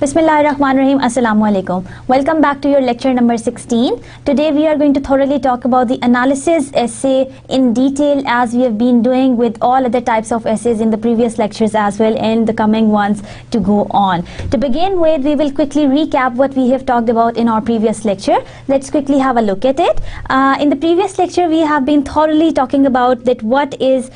Bismillahirrahmanirrahim. Assalamu alaikum. Welcome back to your lecture number 16. Today we are going to thoroughly talk about the analysis essay in detail, as we have been doing with all other types of essays in the previous lectures as well, and the coming ones to go on. To begin with, we will quickly recap what we have talked about in our previous lecture. Let's quickly have a look at it. In the previous lecture, we have been thoroughly talking about that what is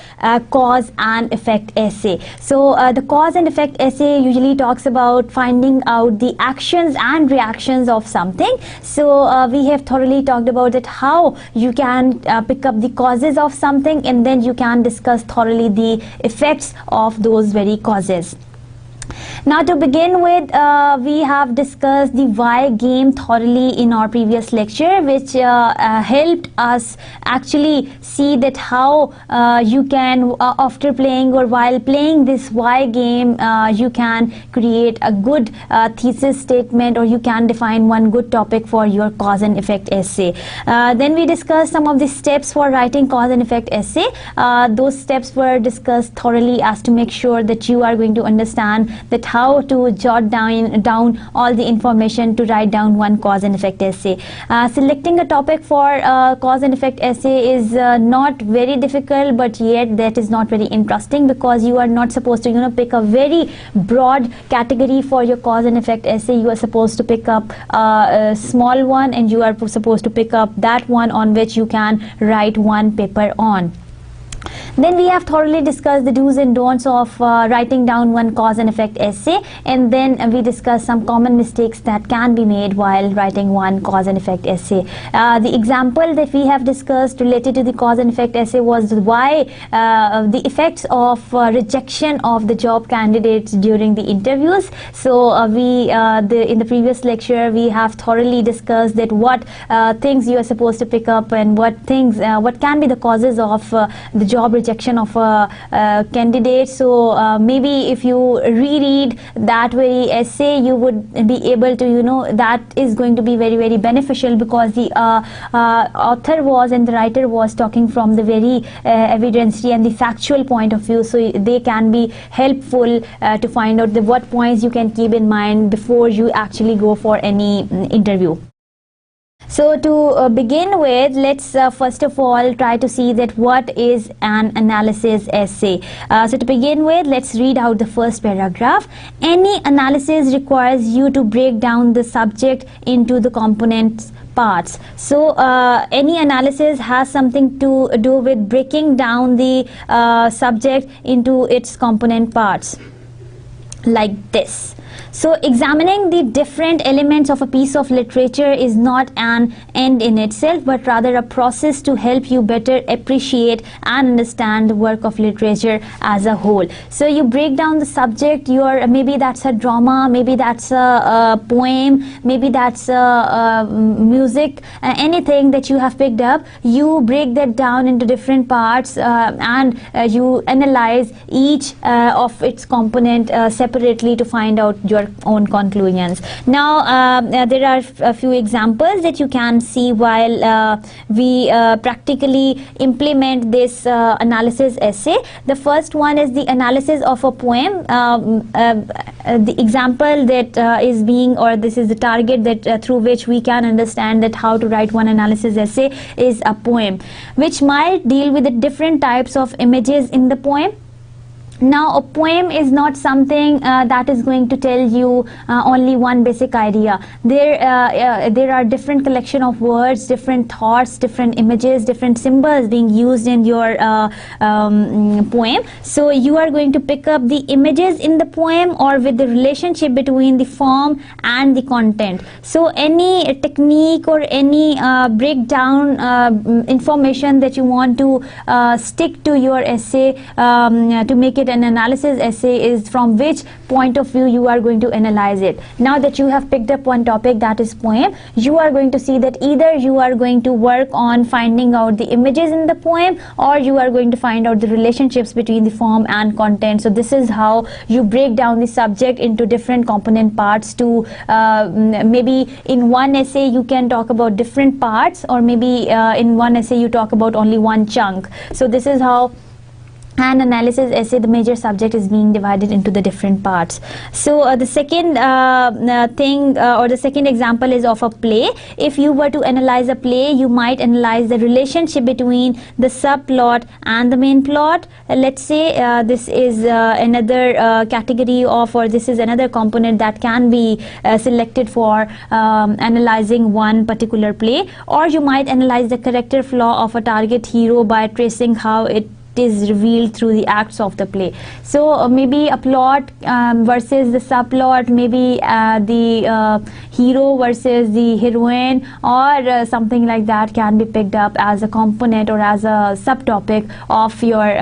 cause and effect essay. So the cause and effect essay usually talks about finding out the actions and reactions of something. So we have thoroughly talked about it, how you can pick up the causes of something, and then you can discuss thoroughly the effects of those very causes. Now, to begin with, we have discussed the why game thoroughly in our previous lecture, which helped us actually see that how you can, after playing or while playing this why game, you can create a good thesis statement, or you can define one good topic for your cause and effect essay. Then we discussed some of the steps for writing cause and effect essay. Those steps were discussed thoroughly as to make sure that you are going to understand that how to jot down all the information to write down one cause and effect essay. Selecting a topic for cause and effect essay is not very difficult, but yet that is not very interesting, because you are not supposed to pick a very broad category for your cause and effect essay. You are supposed to pick up a small one, and you are supposed to pick up that one on which you can write one paper on. Then we have thoroughly discussed the do's and don'ts of writing down one cause and effect essay, and then we discussed some common mistakes that can be made while writing one cause and effect essay. The example that we have discussed related to the cause and effect essay was why the effects of rejection of the job candidates during the interviews. So in the previous lecture we have thoroughly discussed that what things you are supposed to pick up, and what can be the causes of the job rejection of a candidate. So maybe if you reread that very essay, you would be able to that is going to be very, very beneficial, because the author was and the writer was talking from the very evidentiary and the factual point of view. So they can be helpful to find out what points you can keep in mind before you actually go for any interview. So to begin with, let's first of all try to see that what is an analysis essay. So to begin with, let's read out the first paragraph. Any analysis requires you to break down the subject into the component parts. So any analysis has something to do with breaking down the subject into its component parts, like this. So examining the different elements of a piece of literature is not an end in itself, but rather a process to help you better appreciate and understand the work of literature as a whole. So you break down the subject, maybe that's a drama, maybe that's a poem, maybe that's music, anything that you have picked up, you break that down into different parts, and you analyze each of its component separately to find out your own conclusions. Now there are a few examples that you can see while we practically implement this analysis essay. The first one is the analysis of a poem. The example that is being, or this is the target that through which we can understand that how to write one analysis essay, is a poem which might deal with the different types of images in the poem. Now a poem is not something that is going to tell you only one basic idea. There are different collection of words, different thoughts, different images, different symbols being used in your poem. So you are going to pick up the images in the poem, or with the relationship between the form and the content. So any technique or any breakdown information that you want to stick to your essay to make it an analysis essay is from which point of view you are going to analyze it. Now that you have picked up one topic, that is poem, you are going to see that either you are going to work on finding out the images in the poem, or you are going to find out the relationships between the form and content. So this is how you break down the subject into different component parts. To maybe in one essay you can talk about different parts, or maybe in one essay you talk about only one chunk. So this is how and analysis essay, the major subject is being divided into the different parts. So the second thing or the second example is of a play. If you were to analyze a play, you might analyze the relationship between the subplot and the main plot. Let's say this is another category of, or this is another component that can be selected for analyzing one particular play. Or you might analyze the character flaw of a target hero by tracing how it is revealed through the acts of the play. So maybe a plot versus the subplot, maybe the hero versus the heroine, or something like that can be picked up as a component or as a subtopic of your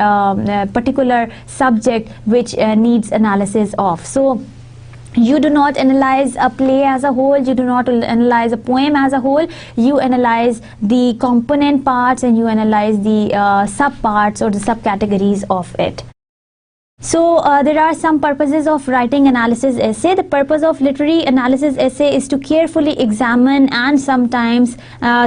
particular subject which needs analysis of. So you do not analyze a play as a whole, you do not analyze a poem as a whole, you analyze the component parts and you analyze the subparts or the subcategories of it. So there are some purposes of writing analysis essay. The purpose of literary analysis essay is to carefully examine, and sometimes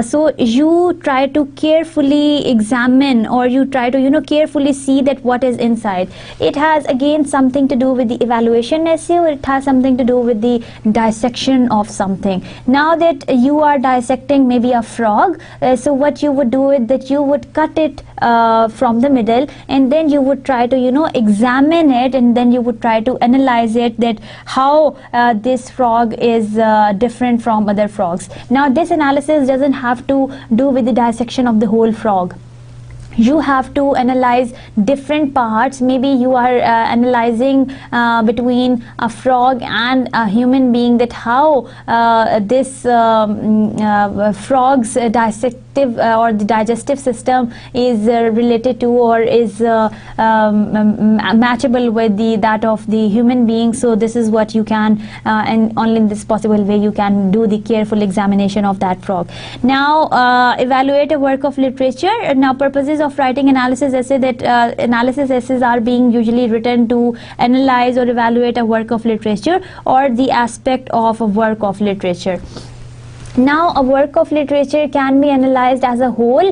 so you try to carefully examine, or you try to carefully see that what is inside. It has again something to do with the evaluation essay, or it has something to do with the dissection of something. Now that you are dissecting maybe a frog, so what you would do is that you would cut it from the middle, and then you would try to examine it, and then you would try to analyze it, that how this frog is different from other frogs. Now this analysis doesn't have to do with the dissection of the whole frog. You have to analyze different parts. Maybe you are analyzing between a frog and a human being, that how this frog's or the digestive system is related to, or is matchable with that of the human being. So this is what you can and only in this possible way you can do the careful examination of that frog. Now evaluate a work of literature. Now purposes of writing analysis essay, that analysis essays are being usually written to analyze or evaluate a work of literature or the aspect of a work of literature. Now a work of literature can be analyzed as a whole,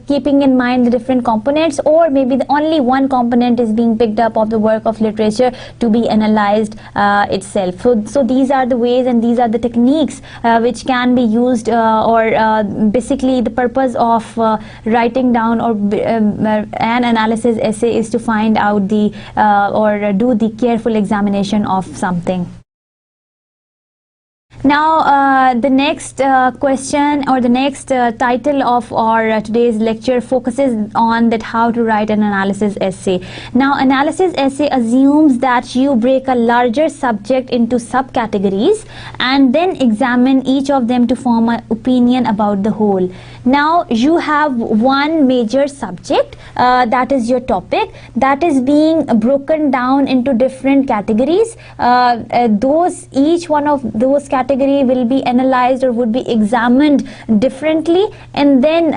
keeping in mind the different components, or maybe only one component is being picked up of the work of literature to be analyzed itself. So these are the ways and these are the techniques which can be used, or basically the purpose of writing down or an analysis essay is to find out the or do the careful examination of something. Now the next question, or the next title of our today's lecture focuses on that how to write an analysis essay. Now analysis essay assumes that you break a larger subject into subcategories and then examine each of them to form an opinion about the whole. Now you have one major subject, that is your topic, that is being broken down into different categories. Each one of those categories will be analyzed or would be examined differently, and then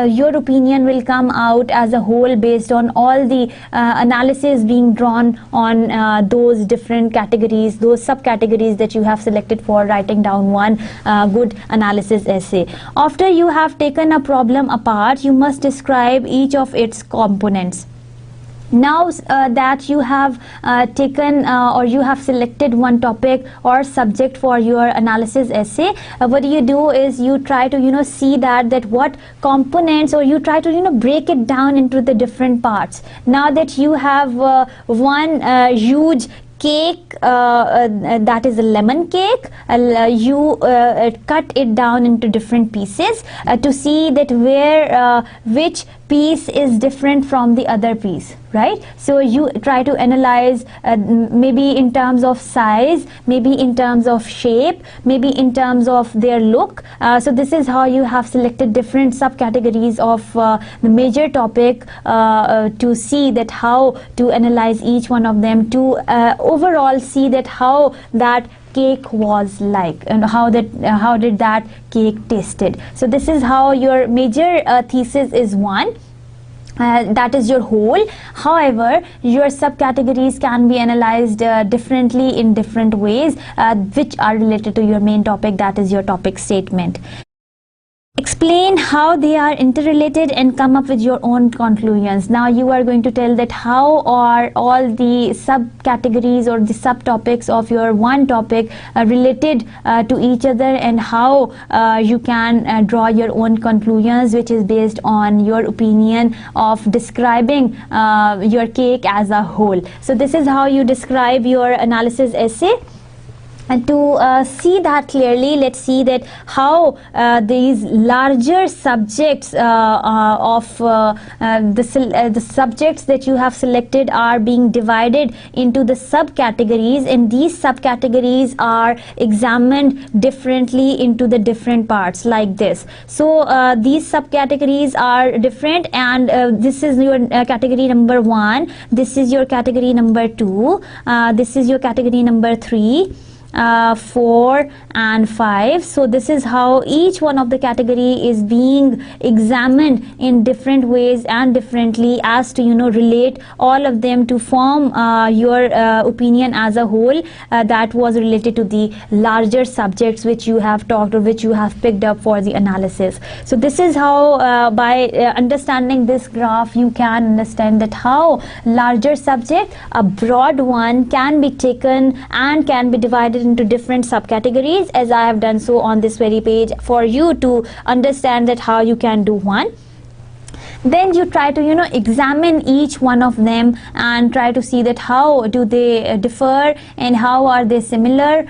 your opinion will come out as a whole based on all the analysis being drawn on those different categories, those subcategories that you have selected for writing down one good analysis essay. After you have taken a problem apart, you must describe each of its components. Now that you have taken or you have selected one topic or subject for your analysis essay, what you do is you try to see that what components, or you try to break it down into the different parts. Now that you have one huge cake, that is a lemon cake, you cut it down into different pieces to see that where which piece is different from the other piece, right? So you try to analyze maybe in terms of size, maybe in terms of shape, maybe in terms of their look. So this is how you have selected different subcategories of the major topic to see that how to analyze each one of them, to overall see that how that cake was like and how did that cake tasted. So this is how your major thesis is one. That is your whole. However, your subcategories can be analyzed differently in different ways which are related to your main topic, that is your topic statement. explain how they are interrelated and come up with your own conclusions. Now you are going to tell that how are all the subcategories or the subtopics of your one topic related to each other, and how you can draw your own conclusions, which is based on your opinion of describing your cake as a whole. So this is how you describe your analysis essay. And to see that clearly, let's see that how these larger subjects of the subjects that you have selected are being divided into the subcategories, and these subcategories are examined differently into the different parts like this. So these subcategories are different, and this is your category number 1, this is your category number 2, this is your category number 3, 4 and 5. So this is how each one of the category is being examined in different ways and differently, as to relate all of them to form your opinion as a whole that was related to the larger subjects which you have talked or which you have picked up for the analysis. So this is how by understanding this graph you can understand that how larger subject, a broad one, can be taken and can be divided into different subcategories, as I have done so on this very page for you to understand that how you can do one. Then you try to examine each one of them and try to see that how do they differ and how are they similar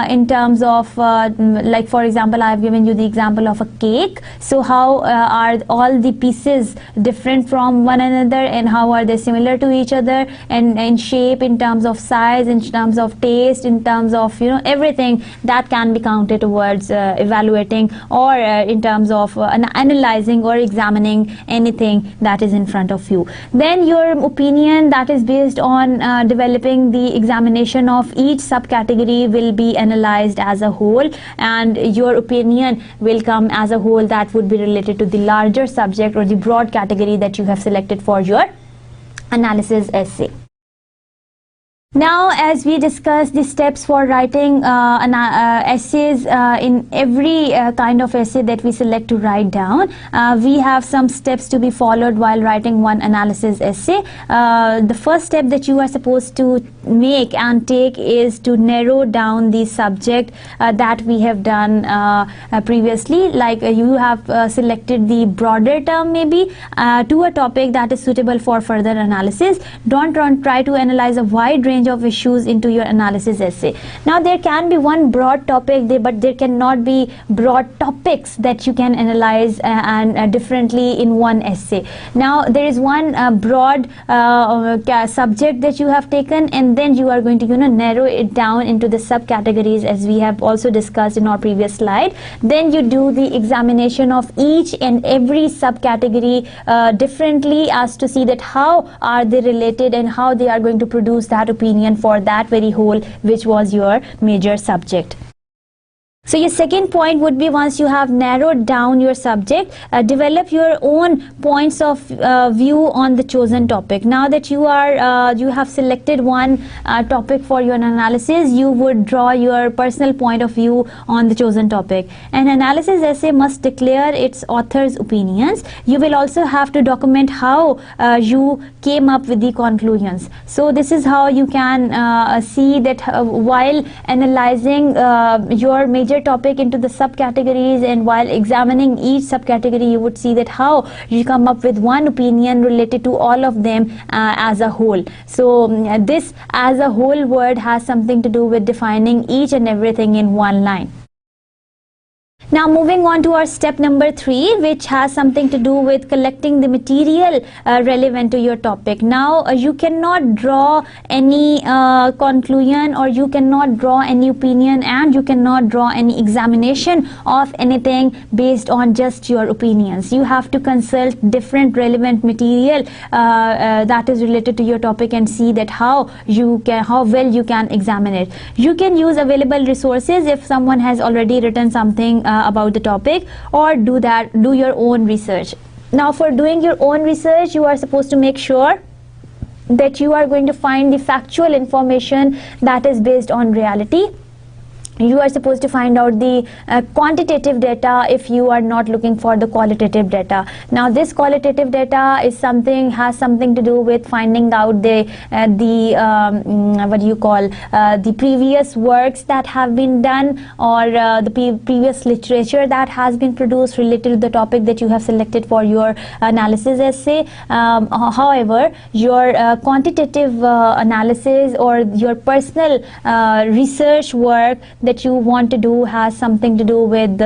in terms of like for example, I have given you the example of a cake. So how are all the pieces different from one another, and how are they similar to each other, and in shape, in terms of size, in terms of taste, in terms of everything that can be counted towards evaluating or in terms of analyzing or examining anything that is in front of you. Then your opinion that is based on developing the examination of each subcategory will be analyzed as a whole, and your opinion will come as a whole that would be related to the larger subject or the broad category that you have selected for your analysis essay. Now, as we discussed the steps for writing essays in every kind of essay that we select to write down, we have some steps to be followed while writing one analysis essay. The first step that you are supposed to make and take is to narrow down the subject that we have done previously. Like you have selected the broader term maybe to a topic that is suitable for further analysis. Don't try to analyze a wide range of issues into your analysis essay. Now there can be one broad topic but there cannot be broad topics that you can analyze and differently in one essay. Now there is one broad subject that you have taken, and then you are going to narrow it down into the subcategories, as we have also discussed in our previous slide. Then you do the examination of each and every subcategory differently, as to see that how are they related and how they are going to produce that opinion for that very whole which was your major subject. So your second point would be, once you have narrowed down your subject, develop your own points of view on the chosen topic. Now that you have selected one topic for your analysis, you would draw your personal point of view on the chosen topic. An analysis essay must declare its author's opinions. You will also have to document how you came up with the conclusions. So this is how you can see that while analyzing your major topic into the subcategories, and while examining each subcategory, you would see that how you come up with one opinion related to all of them as a whole. So this as a whole word has something to do with defining each and everything in one line. Now moving on to our step number 3, which has something to do with collecting the material relevant to your topic. Now you cannot draw any conclusion, or you cannot draw any opinion, and you cannot draw any examination of anything based on just your opinions. You have to consult different relevant material that is related to your topic and see that how well you can examine it. You can use available resources if someone has already written something about the topic, or do your own research. Now for doing your own research, you are supposed to make sure that you are going to find the factual information that is based on reality. you are supposed to find out the quantitative data if you are not looking for the qualitative data. Now this qualitative data is has something to do with finding out the what do you call the previous works that have been done, or the previous literature that has been produced related to the topic that you have selected for your analysis essay. However, your quantitative analysis or your personal research work that you want to do has something to do with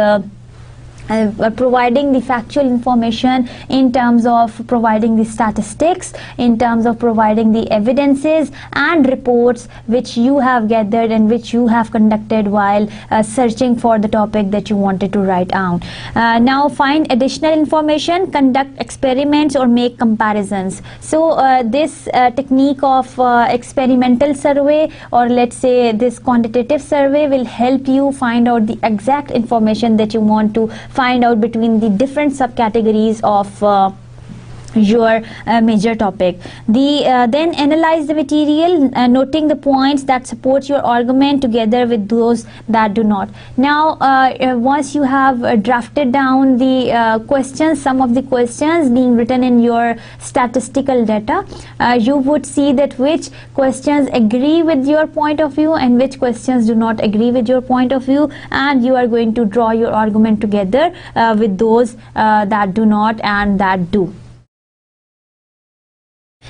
providing the factual information in terms of providing the statistics, in terms of providing the evidences and reports which you have gathered and which you have conducted while searching for the topic that you wanted to write down. Now find additional information, conduct experiments or make comparisons. So this technique of experimental survey, or let's say this quantitative survey, will help you find out the exact information that you want to find out between the different subcategories of your major topic. Then analyze the material, noting the points that support your argument together with those that do not. Now once you have drafted down the questions, some of the questions being written in your statistical data, you would see that which questions agree with your point of view and which questions do not agree with your point of view, and you are going to draw your argument together with those that do not and that do.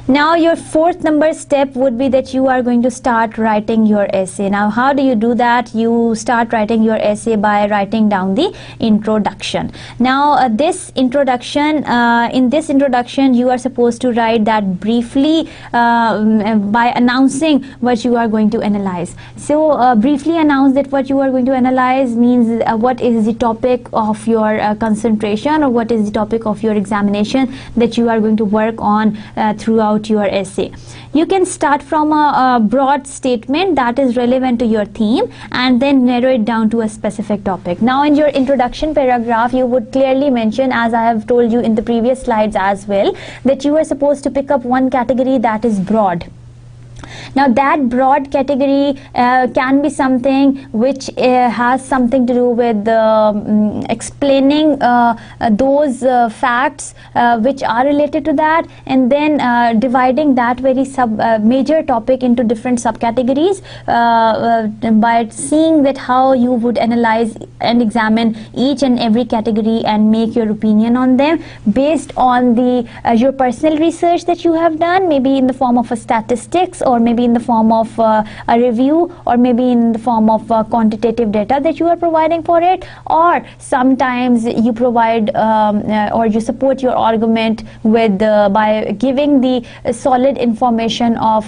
Now your fourth number step would be that you are going to start writing your essay. Now how do you do that? You start writing your essay by writing down the introduction. Now in this introduction you are supposed to write that briefly by announcing what you are going to analyze. So briefly announce that what you are going to analyze means what is the topic of your concentration, or what is the topic of your examination that you are going to work on throughout your essay. You can start from a broad statement that is relevant to your theme and then narrow it down to a specific topic. Now in your introduction paragraph you would clearly mention, as I have told you in the previous slides as well, that you are supposed to pick up one category that is broad. Now that broad category can be something which has something to do with explaining those facts which are related to that, and then dividing that very major topic into different subcategories by seeing that how you would analyze and examine each and every category and make your opinion on them based on the your personal research that you have done, maybe in the form of a statistics, or maybe in the form of a review, or maybe in the form of quantitative data that you are providing for it, or sometimes you provide or you support your argument with by giving the solid information of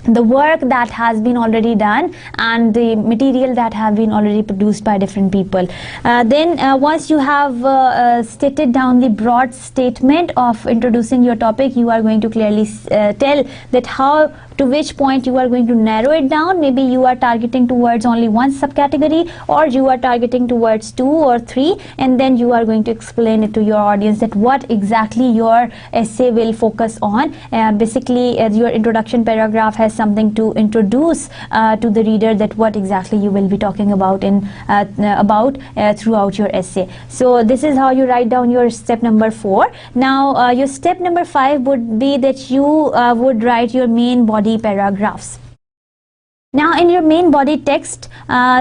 the work that has been already done and the material that have been already produced by different people. Then once you have stated down the broad statement of introducing your topic, you are going to clearly tell that how to which point you are going to narrow it down. Maybe you are targeting towards only one subcategory, or you are targeting towards 2 or 3, and then you are going to explain it to your audience that what exactly your essay will focus on. Basically your introduction paragraph has something to introduce to the reader that what exactly you will be talking about throughout your essay. So this is how you write down your step number 4. Now your step number 5 would be that you would write your main body paragraphs. Now in your main body text,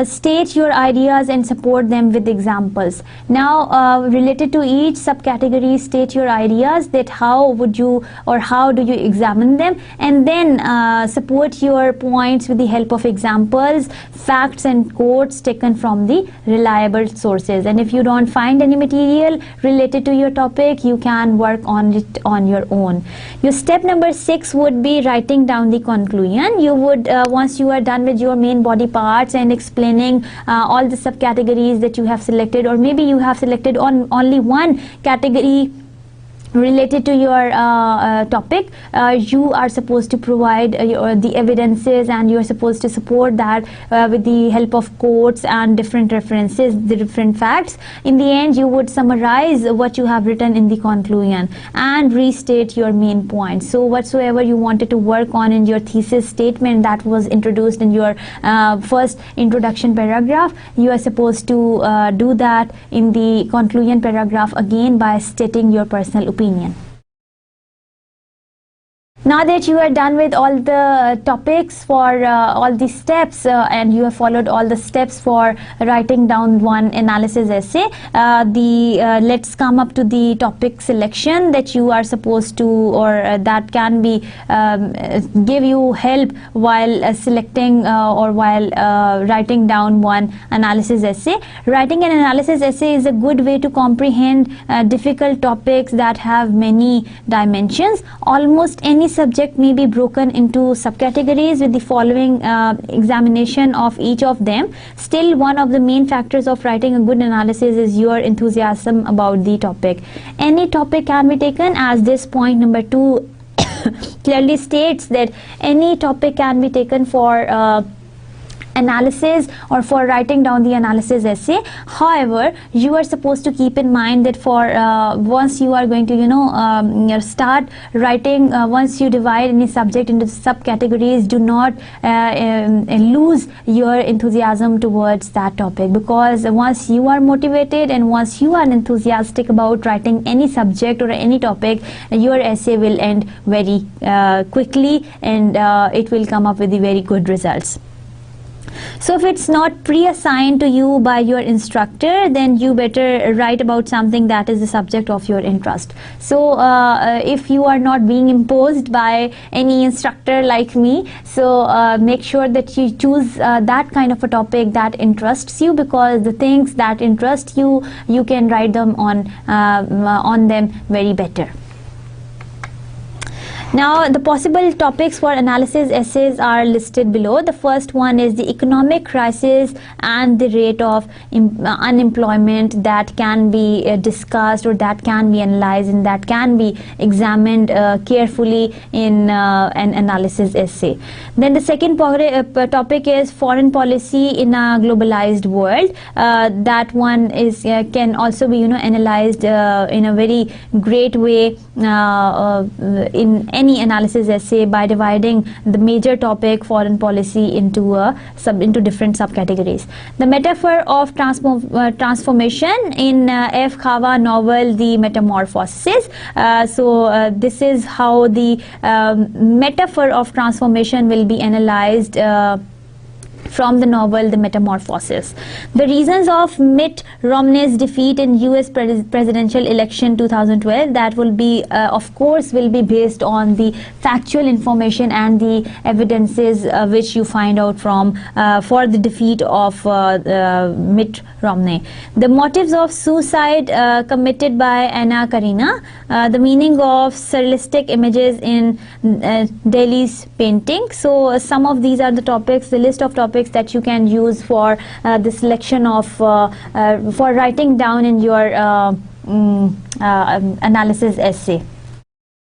state your ideas and support them with examples. Now related to each subcategory, state your ideas, that how would you or how do you examine them, and then support your points with the help of examples, facts and quotes taken from the reliable sources. And if you don't find any material related to your topic, you can work on it on your own. Your step number 6 would be writing down the conclusion. You would once you are done with your main body parts and explaining all the subcategories that you have selected, or maybe you have selected on only one category related to your topic, you are supposed to provide the evidences, and you are supposed to support that with the help of quotes and different references, the different facts. In the end, you would summarize what you have written in the conclusion and restate your main points. So whatsoever you wanted to work on in your thesis statement that was introduced in your first introduction paragraph, you are supposed to do that in the conclusion paragraph again by stating your personal opinion. Now that you are done with all the topics for all the steps and you have followed all the steps for writing down one analysis essay, let's come up to the topic selection that you are supposed to, or that can be give you help while selecting or while writing down one analysis essay. Writing an analysis essay is a good way to comprehend difficult topics that have many dimensions. Almost any subject may be broken into subcategories with the following examination of each of them. Still, one of the main factors of writing a good analysis is your enthusiasm about the topic. Any topic can be taken, as this point number 2 clearly states that any topic can be taken for analysis or for writing down the analysis essay. However, you are supposed to keep in mind that for once you are going to start writing, once you divide any subject into subcategories, do not lose your enthusiasm towards that topic, because once you are motivated and once you are enthusiastic about writing any subject or any topic, your essay will end very quickly, and it will come up with the very good results. So if it's not pre-assigned to you by your instructor, then you better write about something that is the subject of your interest. So if you are not being imposed by any instructor like me, so make sure that you choose that kind of a topic that interests you, because the things that interest you, you can write them on them very better. Now, the possible topics for analysis essays are listed below. The first one is the economic crisis and the rate of unemployment that can be discussed, or that can be analyzed, and that can be examined carefully in an analysis essay. Then the second topic is foreign policy in a globalized world. That one is can also be analyzed in a very great way in any analysis essay by dividing the major topic foreign policy into different subcategories. The metaphor of transformation in F. Khava novel The Metamorphosis. This is how the metaphor of transformation will be analyzed from the novel The Metamorphosis. The reasons of Mitt Romney's defeat in US presidential election 2012, that will be of course will be based on the factual information and the evidences which you find out from for the defeat of Mitt Romney. The motives of suicide committed by Anna Karina. The meaning of surrealistic images in Dali's painting. So some of these are the topics, the list of topics that you can use for the selection of for writing down in your analysis essay.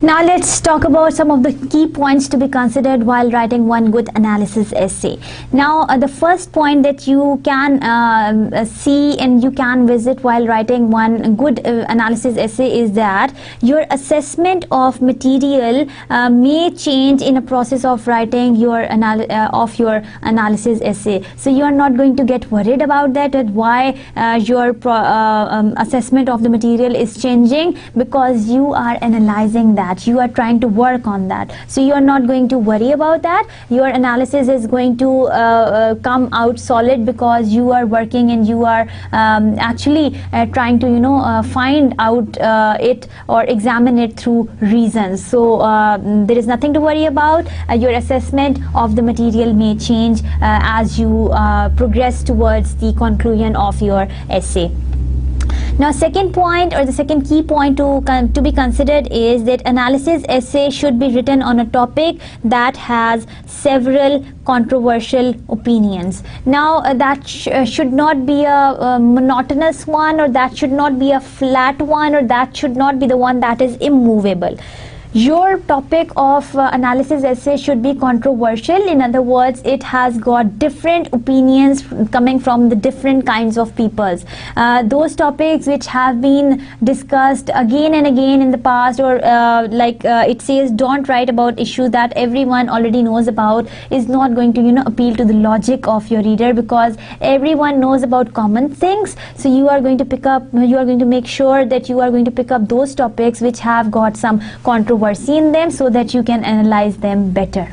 Now let's talk about some of the key points to be considered while writing one good analysis essay. Now the first point that you can see and you can visit while writing one good analysis essay is that your assessment of material may change in a process of writing your analysis essay. So you are not going to get worried about that, why your assessment of the material is changing, because you are analyzing that. You are trying to work on that, so you are not going to worry about that. Your analysis is going to come out solid, because you are working and you are actually trying to find out it or examine it through reasons. So there is nothing to worry about. Your assessment of the material may change as you progress towards the conclusion of your essay. Now, second point, or the second key point to be considered, is that analysis essay should be written on a topic that has several controversial opinions. Now, that should not be a monotonous one, or that should not be a flat one, or that should not be the one that is immovable. Your topic of analysis essay should be controversial. In other words, it has got different opinions coming from the different kinds of peoples. Those topics which have been discussed again and again in the past, or it says don't write about issues that everyone already knows about, is not going to appeal to the logic of your reader, because everyone knows about common things. So you are going to make sure that you are going to pick up those topics which have got some controversy in them, so that you can analyze them better.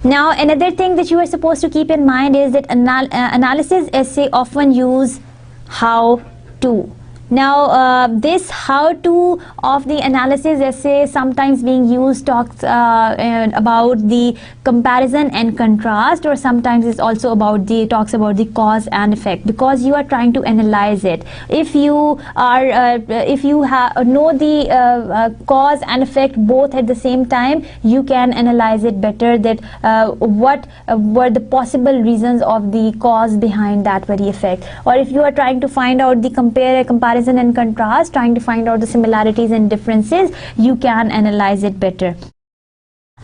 Now, another thing that you are supposed to keep in mind is that analysis essay often use how to. Now, this how to of the analysis essay sometimes being used talks about the comparison and contrast, or sometimes it's also talks about the cause and effect, because you are trying to analyze it. If you know the cause and effect both at the same time, you can analyze it better, that what were the possible reasons of the cause behind that very effect. Or if you are trying to find out the comparison and contrast, trying to find out the similarities and differences, you can analyze it better.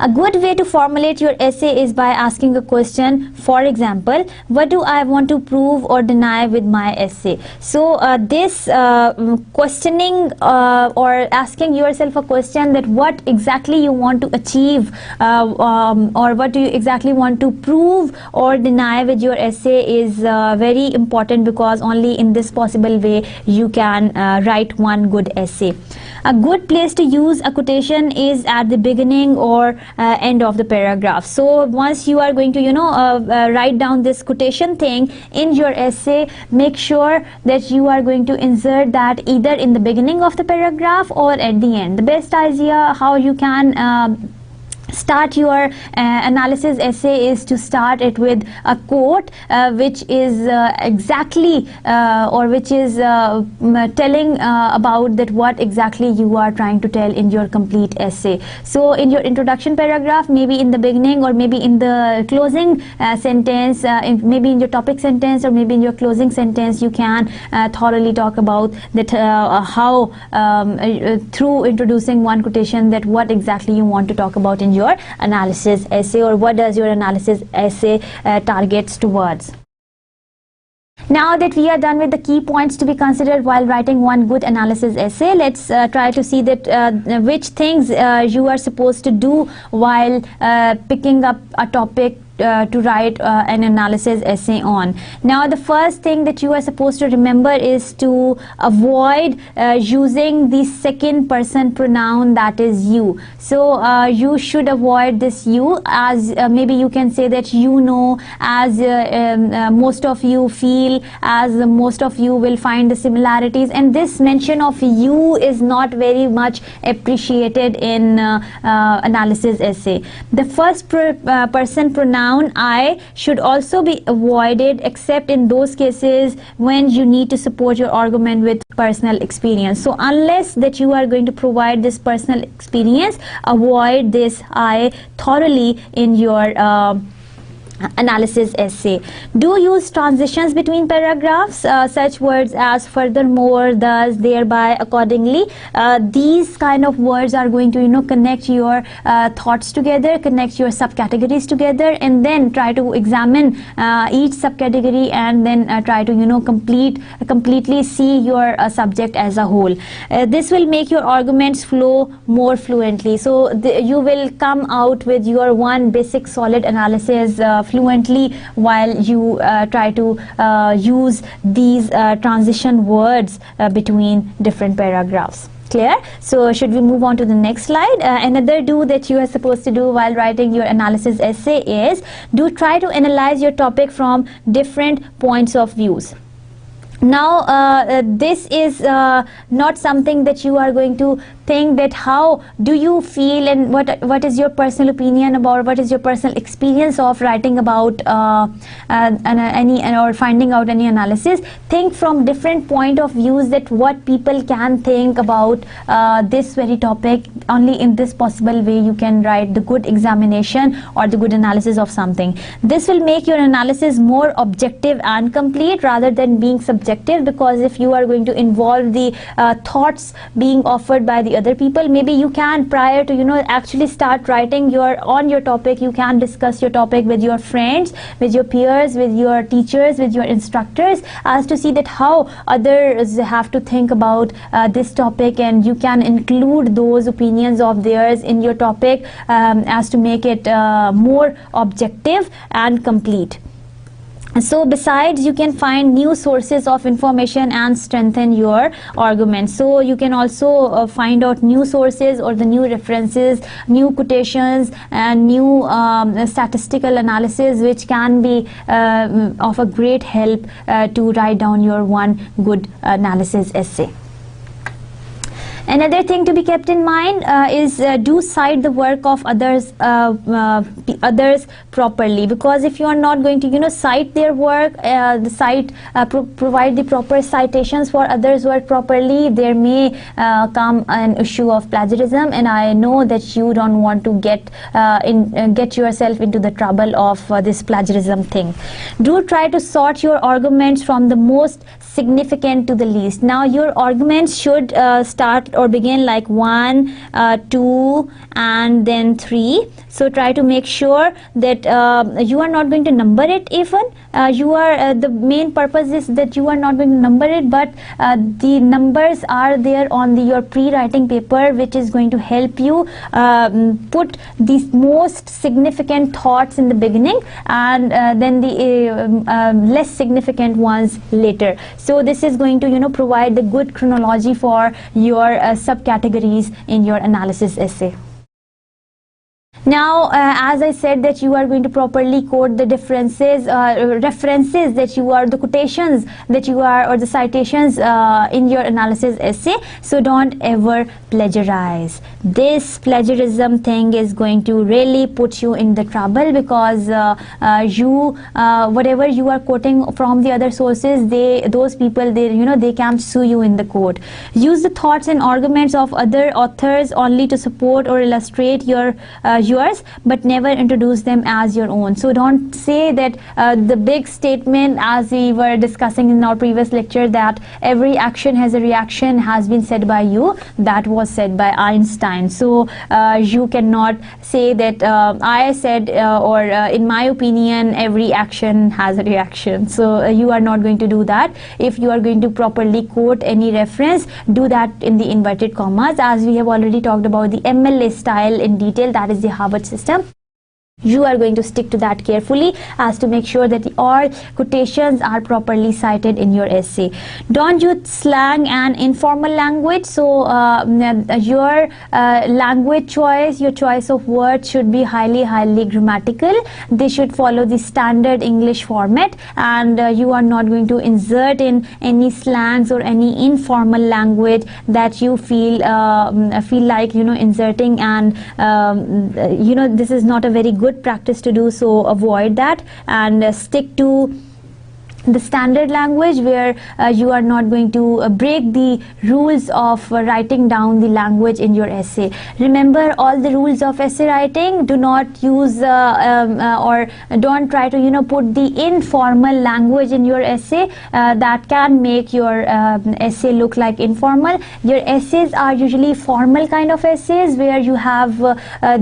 A good way to formulate your essay is by asking a question. For example, what do I want to prove or deny with my essay? So this questioning or asking yourself a question, that what exactly you want to achieve, or what do you exactly want to prove or deny with your essay, is very important, because only in this possible way you can write one good essay. A good place to use a quotation is at the beginning or end of the paragraph. So once you are going to write down this quotation thing in your essay, make sure that you are going to insert that either in the beginning of the paragraph or at the end. The best idea how you can start your analysis essay is to start it with a quote which is exactly or which is telling about that what exactly you are trying to tell in your complete essay. So in your introduction paragraph, maybe in the beginning, or maybe in the closing sentence, maybe in your topic sentence, or maybe in your closing sentence, you can thoroughly talk about that how through introducing one quotation, that what exactly you want to talk about in your analysis essay, or what does your analysis essay targets towards. Now that we are done with the key points to be considered while writing one good analysis essay, let's try to see that which things you are supposed to do while picking up a topic to write an analysis essay on. Now, the first thing that you are supposed to remember is to avoid using the second person pronoun, that is you. So you should avoid this you, as maybe you can say that as most of you feel, as most of you will find the similarities, and this mention of you is not very much appreciated in analysis essay. The first person pronoun I should also be avoided, except in those cases when you need to support your argument with personal experience. So unless that you are going to provide this personal experience, avoid this I thoroughly in your analysis essay. Do use transitions between paragraphs, such words as furthermore, thus, thereby, accordingly. These kind of words are going to connect your thoughts together, connect your subcategories together, and then try to examine each subcategory, and then try to completely see your subject as a whole. This will make your arguments flow more fluently. So you will come out with your one basic solid analysis fluently while you try to use these transition words between different paragraphs. Clear? So should we move on to the next slide? Another do that you are supposed to do while writing your analysis essay is try to analyze your topic from different points of views. Now this is not something that you are going to think that how do you feel and what is your personal opinion about, what is your personal experience of writing about any or finding out any analysis. Think from different point of views that what people can think about this very topic. Only in this possible way you can write the good examination or the good analysis of something. This will make your analysis more objective and complete rather than being subjective, because if you are going to involve the thoughts being offered by the other people, maybe you can, prior to actually start writing on your topic, you can discuss your topic with your friends, with your peers, with your teachers, with your instructors, as to see that how others have to think about this topic, and you can include those opinions of theirs in your topic as to make it more objective and complete. So besides, you can find new sources of information and strengthen your argument. So you can also find out new sources or the new references, new quotations, and new statistical analysis, which can be of a great help to write down your one good analysis essay. Another thing to be kept in mind is do cite the work of others properly, because if you are not going to cite their work, provide the proper citations for others' work properly, there may come an issue of plagiarism, and I know that you don't want to get yourself into the trouble of this plagiarism thing. Do try to sort your arguments from the most significant to the least. Now your arguments should start or begin like 1, 2 and then 3. So try to make sure that you are not going to number it even. The main purpose is that you are not going to number it, but the numbers are there on your pre-writing paper, which is going to help you put the most significant thoughts in the beginning, and then the less significant ones later. So this is going to provide the good chronology for your subcategories in your analysis essay. Now, as I said that you are going to properly quote the references that you are, the quotations that you are, or the citations in your analysis essay. So don't ever plagiarize. This plagiarism thing is going to really put you in the trouble, because whatever you are quoting from the other sources, those people they can sue you in the court. Use the thoughts and arguments of other authors only to support or illustrate yours, but never introduce them as your own. So don't say that the big statement, as we were discussing in our previous lecture, that every action has a reaction, has been said by you. That was said by Einstein. So you cannot say that I said or in my opinion every action has a reaction. So you are not going to do that. If you are going to properly quote any reference, do that in the inverted commas, as we have already talked about the MLA style in detail. That is the Harvard system. You are going to stick to that carefully as to make sure that all quotations are properly cited in your essay. Don't use slang and informal language. So your language choice, your choice of words should be highly grammatical. They should follow the standard English format, and you are not going to insert in any slangs or any informal language that you feel like inserting, and this is not a very good practice to do. So avoid that and stick to the standard language, where you are not going to break the rules of writing down the language in your essay. Remember all the rules of essay writing. Do not use or don't try to put the informal language in your essay. That can make your essay look like informal. Your essays are usually formal kind of essays, where you have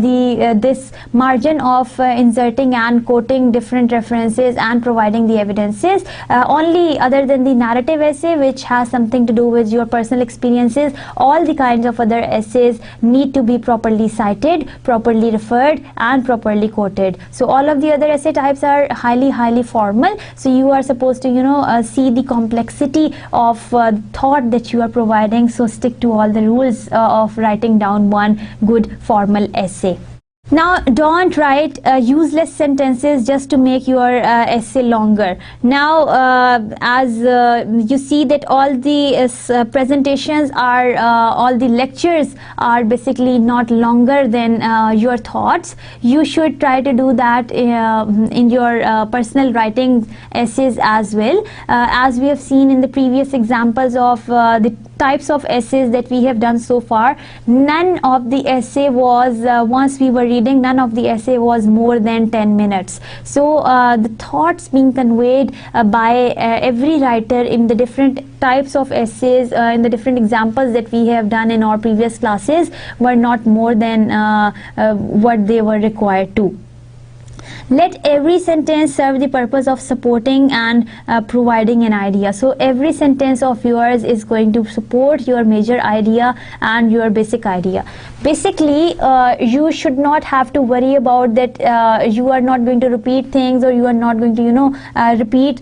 this margin of inserting and quoting different references and providing the evidences. Only other than the narrative essay, which has something to do with your personal experiences, all the kinds of other essays need to be properly cited, properly referred, and properly quoted. So all of the other essay types are highly formal. So you are supposed to see the complexity of thought that you are providing. So stick to all the rules of writing down one good formal essay. Now, don't write useless sentences just to make your essay longer. Now, as you see that all the presentations are, all the lectures are basically not longer than your thoughts. You should try to do that in your personal writing essays as well. As we have seen in the previous examples of the types of essays that we have done so far, none of the essay was, once we were reading, none of the essay was more than 10 minutes. So the thoughts being conveyed by every writer in the different types of essays, in the different examples that we have done in our previous classes, were not more than what they were required to. Let every sentence serve the purpose of supporting and providing an idea. So every sentence of yours is going to support your major idea and your basic idea. Basically, you should not have to worry about that you are not going to repeat things, or you are not going to repeat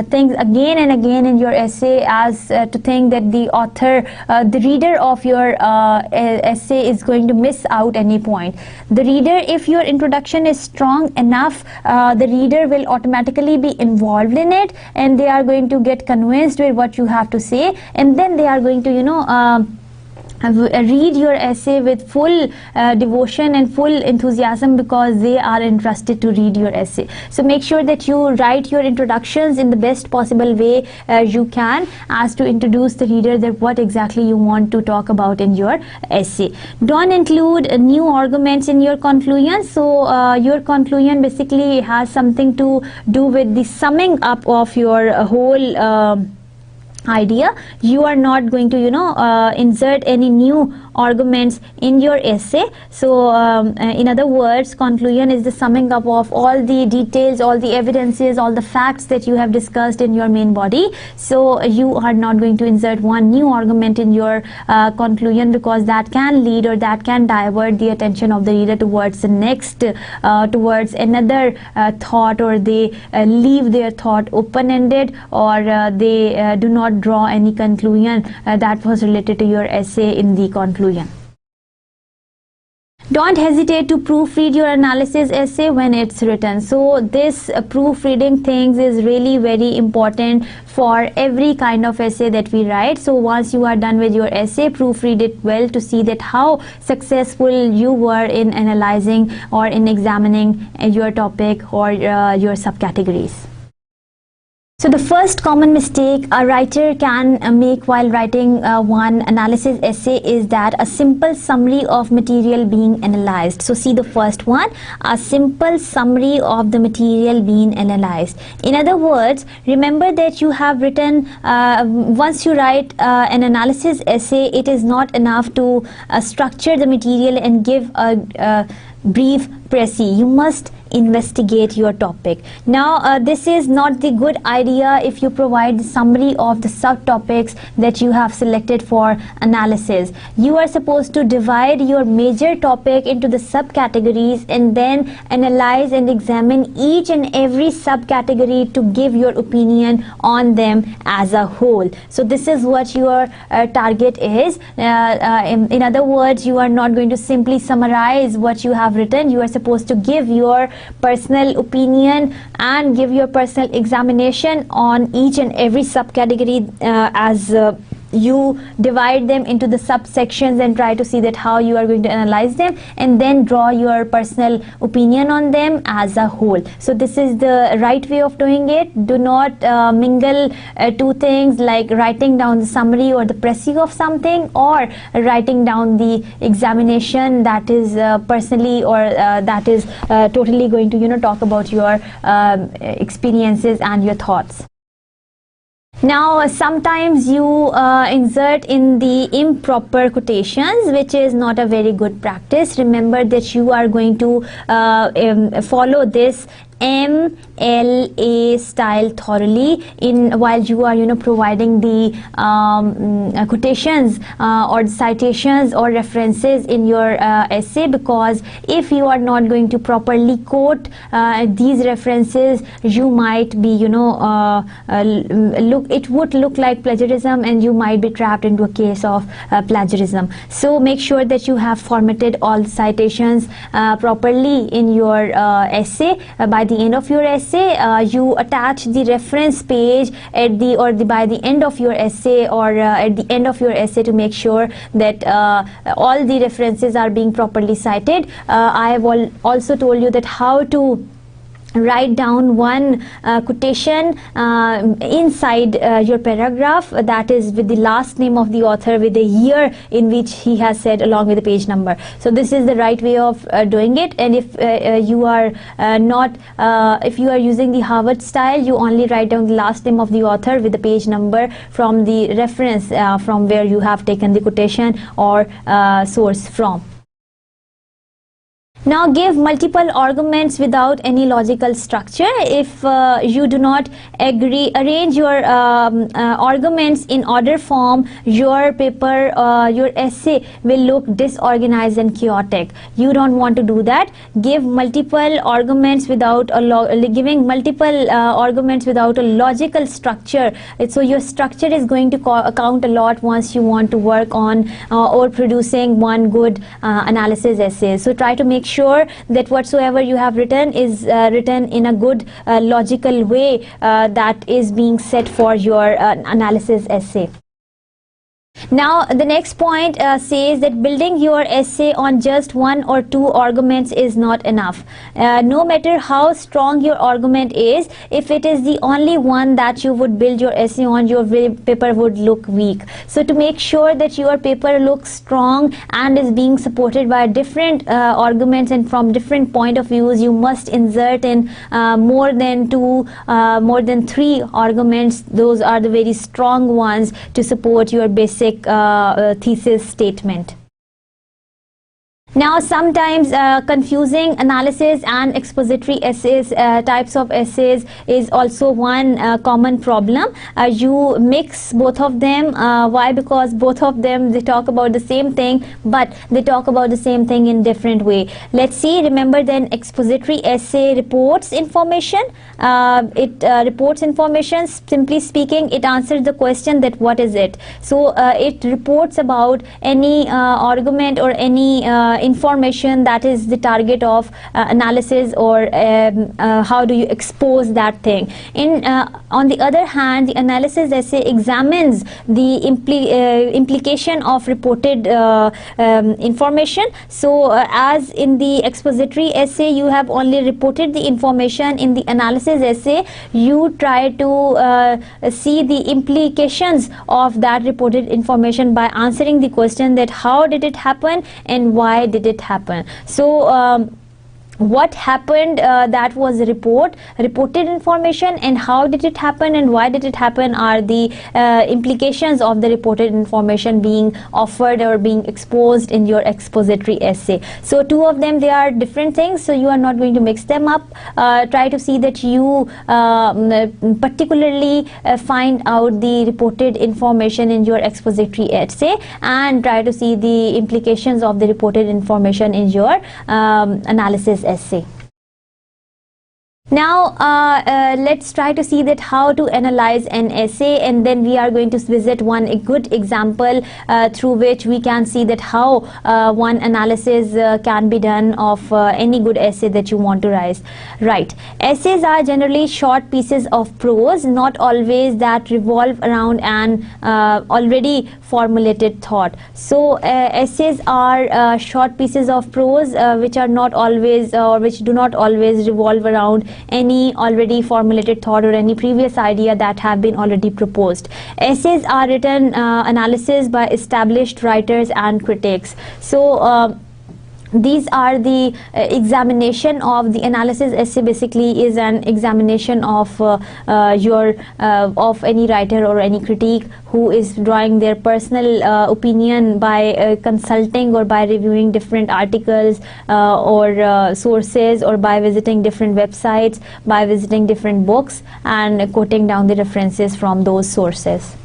things again and again in your essay, as to think that the author, the reader of your essay is going to miss out any point. The reader, if your introduction is strong enough, the reader will automatically be involved in it, and they are going to get convinced with what you have to say, and then they are going to read your essay with full devotion and full enthusiasm, because they are interested to read your essay. So make sure that you write your introductions in the best possible way you can, as to introduce the reader that what exactly you want to talk about in your essay. Don't include new arguments in your conclusion. So your conclusion basically has something to do with the summing up of your whole idea. You are not going to insert any new arguments in your essay. So in other words, conclusion is the summing up of all the details, all the evidences, all the facts that you have discussed in your main body. So you are not going to insert one new argument in your conclusion, because that can lead, or that can divert the attention of the reader towards the next, towards another thought, or they leave their thought open-ended, or they do not draw any conclusion that was related to your essay in the conclusion. Don't hesitate to proofread your analysis essay when it's written. So this proofreading things is really very important for every kind of essay that we write. So once you are done with your essay, proofread it well to see that how successful you were in analyzing or in examining your topic or your subcategories. So the first common mistake a writer can make while writing one analysis essay is that a simple summary of material being analyzed. So see the first one, a simple summary of the material being analyzed. In other words, remember that you have written, once you write an analysis essay, it is not enough to structure the material and give a brief précis. You must investigate your topic. Now this is not the good idea if you provide the summary of the subtopics that you have selected for analysis. You are supposed to divide your major topic into the subcategories and then analyze and examine each and every subcategory to give your opinion on them as a whole. So this is what your target is. In other words, you are not going to simply summarize what you have written. You are supposed to give your personal opinion and give your personal examination on each and every subcategory as you divide them into the subsections and try to see that how you are going to analyze them, and then draw your personal opinion on them as a whole. So this is the right way of doing it. Do not mingle two things like writing down the summary or the précis of something, or writing down the examination that is personally, or that is totally going to talk about your experiences and your thoughts. Now sometimes you insert in the improper quotations, which is not a very good practice. Remember that you are going to follow this MLA style thoroughly in while you are providing the quotations or citations or references in your essay, because if you are not going to properly quote these references, you might be it would look like plagiarism, and you might be trapped into a case of plagiarism. So make sure that you have formatted all the citations properly in your essay. By the end of your essay, you attach the reference page at by the end of your essay, or at the end of your essay, to make sure that all the references are being properly cited. I have also told you that how to write down one quotation inside your paragraph, that is with the last name of the author, with the year in which he has said, along with the page number. So this is the right way of doing it. And if you are if you are using the Harvard style, you only write down the last name of the author with the page number from the reference from where you have taken the quotation or source from. Now give multiple arguments without any logical structure. If you do not arrange your arguments in order form, your paper, your essay will look disorganized and chaotic. You don't want to do that. Give multiple arguments without giving multiple arguments without a logical structure. So your structure is going to count a lot once you want to work on or producing one good analysis essay. So try to make sure that whatsoever you have written is written in a good logical way that is being set for your analysis essay. Now the next point says that building your essay on just one or two arguments is not enough. No matter how strong your argument is, if it is the only one that you would build your essay on, your paper would look weak. So to make sure that your paper looks strong and is being supported by different arguments and from different point of views, you must insert in more than three arguments. Those are the very strong ones to support your basic thesis statement. Now sometimes confusing analysis and expository essays, types of essays, is also one common problem. You mix both of them. Why? Because both of them, they talk about the same thing, but they talk about the same thing in different way. Let's see. Remember, then expository essay reports information. It reports information. Simply speaking, it answers the question that what is it. So it reports about any argument or any information that is the target of analysis, or how do you expose that thing. On the other hand, the analysis essay examines the implication of reported information. So as in the expository essay, you have only reported the information. In the analysis essay, you try to see the implications of that reported information by answering the question that how did it happen and why did it happen. So what happened, that was reported information, and how did it happen and why did it happen are the implications of the reported information being offered or being exposed in your expository essay. So two of them, they are different things, so you are not going to mix them up. Try to see that you particularly find out the reported information in your expository essay, and try to see the implications of the reported information in your analysis essay. Now let's try to see that how to analyze an essay, and then we are going to visit a good example through which we can see that how one analysis can be done of any good essay that you want to write. Essays are generally short pieces of prose, not always that revolve around an already formulated thought. So essays are short pieces of prose which are not always or which do not always revolve around any already formulated thought or any previous idea that have been already proposed. Essays are written analysis by established writers and critics. So these are the examination of the analysis essay. Basically is an examination of your of any writer or any critic who is drawing their personal opinion by consulting or by reviewing different articles or sources, or by visiting different websites, by visiting different books and quoting down the references from those sources.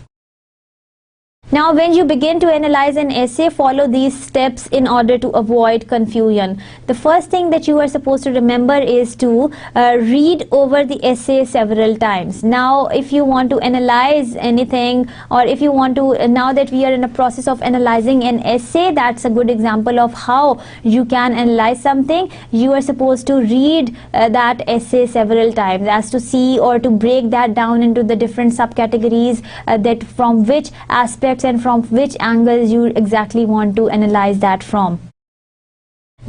Now, when you begin to analyze an essay, follow these steps in order to avoid confusion. The first thing that you are supposed to remember is to read over the essay several times. Now, if you want to analyze anything, or if you want to, now that we are in a process of analyzing an essay, that's a good example of how you can analyze something. You are supposed to read that essay several times, as to see or to break that down into the different subcategories that from which aspects and from which angles you exactly want to analyze that from.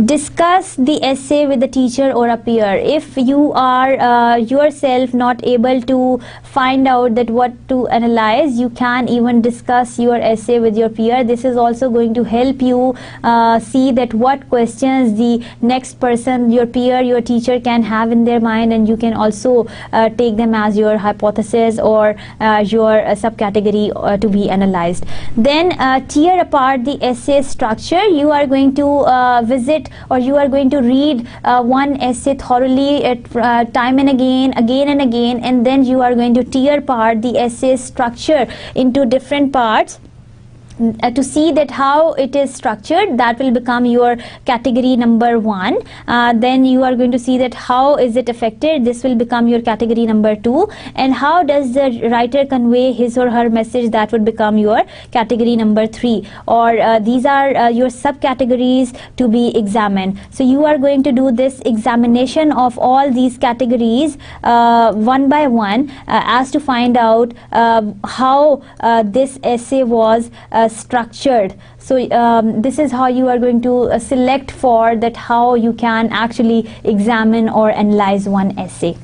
Discuss the essay with the teacher or a peer. If you are yourself not able to find out that what to analyze, you can even discuss your essay with your peer. This is also going to help you see that what questions the next person, your peer, your teacher can have in their mind, and you can also take them as your hypothesis or your subcategory to be analyzed. Then tear apart the essay structure. You are going to visit, or you are going to read one essay thoroughly at time and again and again, and then you are going to tear apart the essay structure into different parts to see that how it is structured. That will become your category number 1. Then you are going to see that how is it affected. This will become your category number 2. And how does the writer convey his or her message. That would become your category number 3. Or these are your subcategories to be examined. So you are going to do this examination of all these categories one by one as to find out how this essay was structured. So this is how you are going to select for that how you can actually examine or analyze one essay.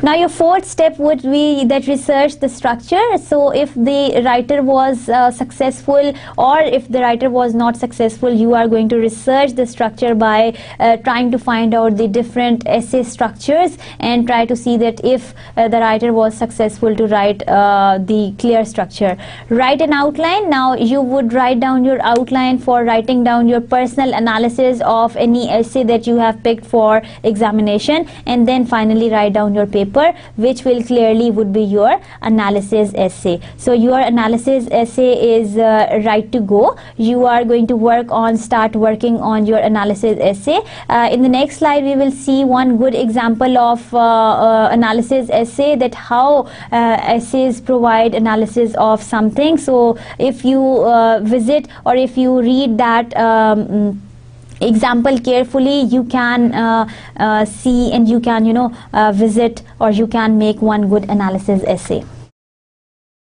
Now your fourth step would be that research the structure. So if the writer was successful, or if the writer was not successful, you are going to research the structure by trying to find out the different essay structures and try to see that if the writer was successful to write the clear structure. Write an outline. Now you would write down your outline for writing down your personal analysis of any essay that you have picked for examination, and then finally write down your paper, which will clearly would be your analysis essay. So your analysis essay is right to go. You are going to start working on your analysis essay. In the next slide we will see one good example of analysis essay, that how essays provide analysis of something. So if you visit or if you read that example carefully, you can see and you can visit, or you can make one good analysis essay.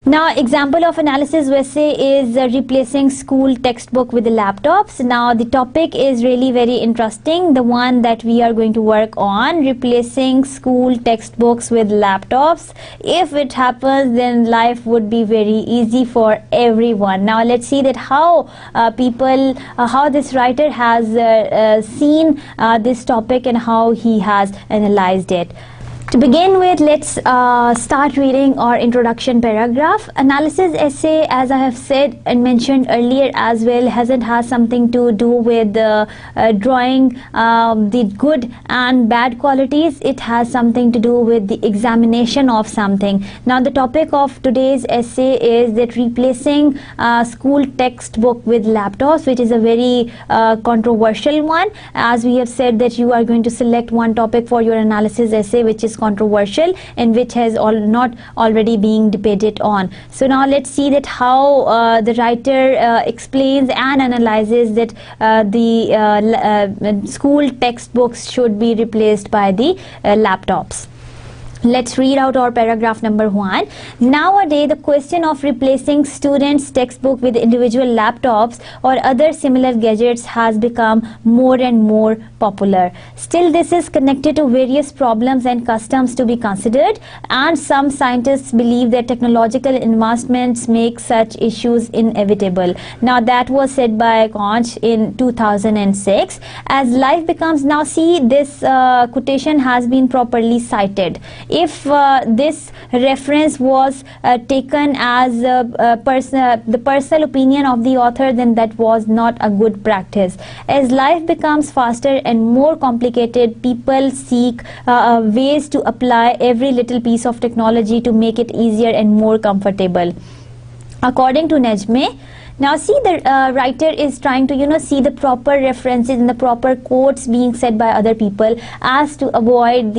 Now example of analysis essay is replacing school textbook with the laptops. Now the topic is really very interesting, the one that we are going to work on, replacing school textbooks with laptops. If it happens, then life would be very easy for everyone. Now let's see that how how this writer has seen this topic and how he has analyzed it. To begin with, let's start reading our introduction paragraph. Analysis essay, as I have said and mentioned earlier as well, has something to do with drawing the good and bad qualities. It has something to do with the examination of something. Now the topic of today's essay is that replacing school textbook with laptops, which is a very controversial one. As we have said that you are going to select one topic for your analysis essay which is controversial and which has not already being debated on. So now let's see that how the writer explains and analyzes that the school textbooks should be replaced by the laptops. Let's read out our paragraph number 1. Nowadays, the question of replacing students' textbook with individual laptops or other similar gadgets has become more and more popular. Still, this is connected to various problems and customs to be considered, and some scientists believe that technological advancements make such issues inevitable. Now, that was said by Conch in 2006. As life becomes, now see, this quotation has been properly cited. If this reference was taken as the personal opinion of the author, then that was not a good practice. As life becomes faster and more complicated, people seek ways to apply every little piece of technology to make it easier and more comfortable. According to Nejme, now see, the writer is trying to see the proper references and the proper quotes being said by other people, as to avoid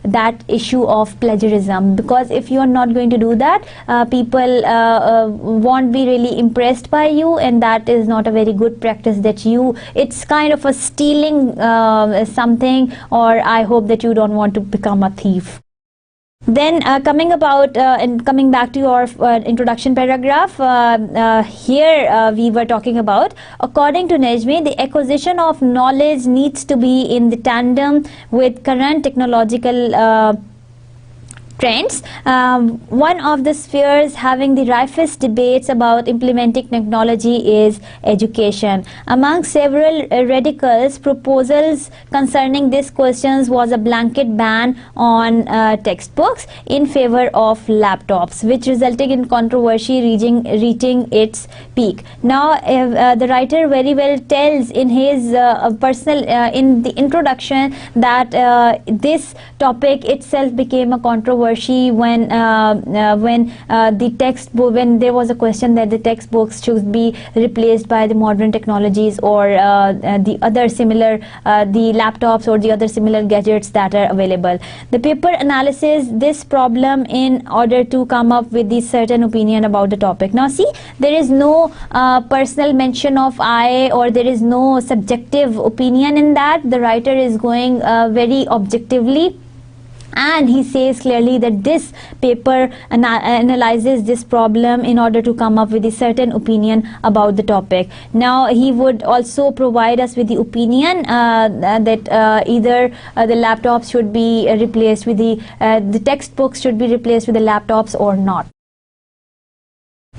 that issue of plagiarism, because if you are not going to do that, people won't be really impressed by you, and that is not a very good practice. It's kind of a stealing something, or I hope that you don't want to become a thief. Then coming back to your introduction paragraph, here we were talking about, according to Nejme, the acquisition of knowledge needs to be in the tandem with current technological trends. One of the spheres having the rifest debates about implementing technology is education. Among several radicals, proposals concerning these questions was a blanket ban on textbooks in favor of laptops, which resulted in controversy reaching its peak. Now, the writer very well tells in his in the introduction that this topic itself became a controversy when the textbook, when there was a question that the textbooks should be replaced by the modern technologies, or the other similar the laptops or the other similar gadgets that are available. The paper analyzes this problem in order to come up with the certain opinion about the topic. Now see, there is no personal mention of I, or there is no subjective opinion in that. The writer is going very objectively, and he says clearly that this paper analyzes this problem in order to come up with a certain opinion about the topic. Now he would also provide us with the opinion that either the laptops should be replaced with the textbooks should be replaced with the laptops or not.